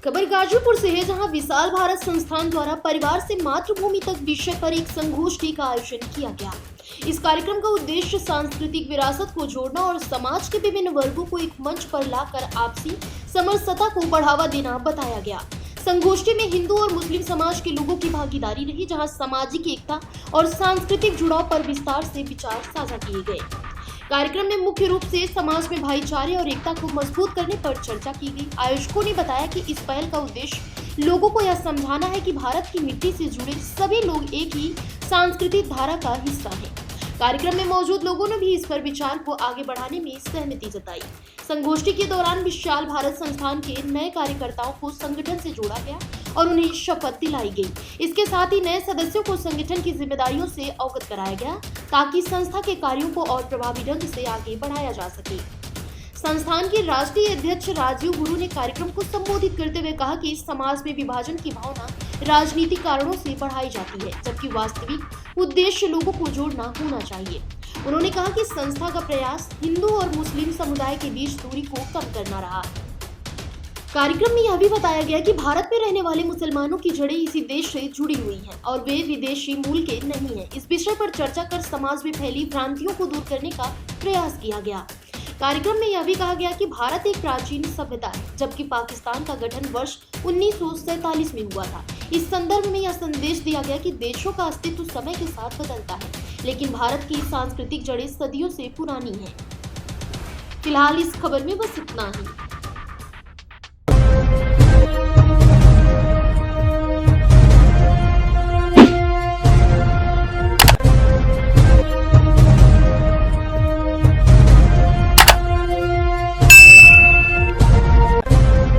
खबर गाजीपुर से है, जहां विशाल भारत संस्थान द्वारा परिवार से मातृभूमि तक विषय पर एक संगोष्ठी का आयोजन किया गया। इस कार्यक्रम का उद्देश्य सांस्कृतिक विरासत को जोड़ना और समाज के विभिन्न वर्गों को एक मंच पर लाकर आपसी समरसता को बढ़ावा देना बताया गया। संगोष्ठी में हिंदू और मुस्लिम समाज के लोगों की भागीदारी रही, जहां सामाजिक एकता और सांस्कृतिक जुड़ाव पर विस्तार से विचार साझा किए गए। कार्यक्रम में मुख्य रूप से समाज में भाईचारे और एकता को मजबूत करने पर चर्चा की गई। आयोजकों ने बताया कि इस पहल का उद्देश्य लोगों को यह समझाना है कि भारत की मिट्टी से जुड़े सभी लोग एक ही सांस्कृतिक धारा का हिस्सा हैं। कार्यक्रम में मौजूद लोगों ने भी इस पर विचार को आगे बढ़ाने में सहमति जताई। संगोष्ठी के दौरान विशाल भारत संस्थान के नए कार्यकर्ताओं को संगठन से जोड़ा गया और उन्हें शपथ दिलाई गई। इसके साथ ही नए सदस्यों को संगठन की जिम्मेदारियों से अवगत कराया गया, ताकि संस्था के कार्यों को और प्रभावी ढंग से आगे बढ़ाया जा सके। संस्थान के राष्ट्रीय अध्यक्ष राजीव गुरु ने कार्यक्रम को संबोधित करते हुए कहा कि समाज में विभाजन की भावना राजनीतिक कारणों से बढ़ाई जाती है, जबकि वास्तविक उद्देश्य लोगों को जोड़ना होना चाहिए। उन्होंने कहा कि संस्था का प्रयास हिंदू और मुस्लिम समुदाय के बीच दूरी को कम करना रहा। कार्यक्रम में यह भी बताया गया कि भारत में रहने वाले मुसलमानों की जड़ें इसी देश से जुड़ी हुई हैं और वे विदेशी मूल के नहीं हैं। इस विषय पर चर्चा कर समाज में फैली भ्रांतियों को दूर करने का प्रयास किया गया। कार्यक्रम में यह भी कहा गया कि भारत एक प्राचीन सभ्यता है, जबकि पाकिस्तान का गठन वर्ष 1947 में हुआ था। इस संदर्भ में यह संदेश दिया गया कि देशों का अस्तित्व समय के साथ बदलता है, लेकिन भारत की सांस्कृतिक जड़ें सदियों से पुरानी हैं। फिलहाल इस खबर में बस इतना ही।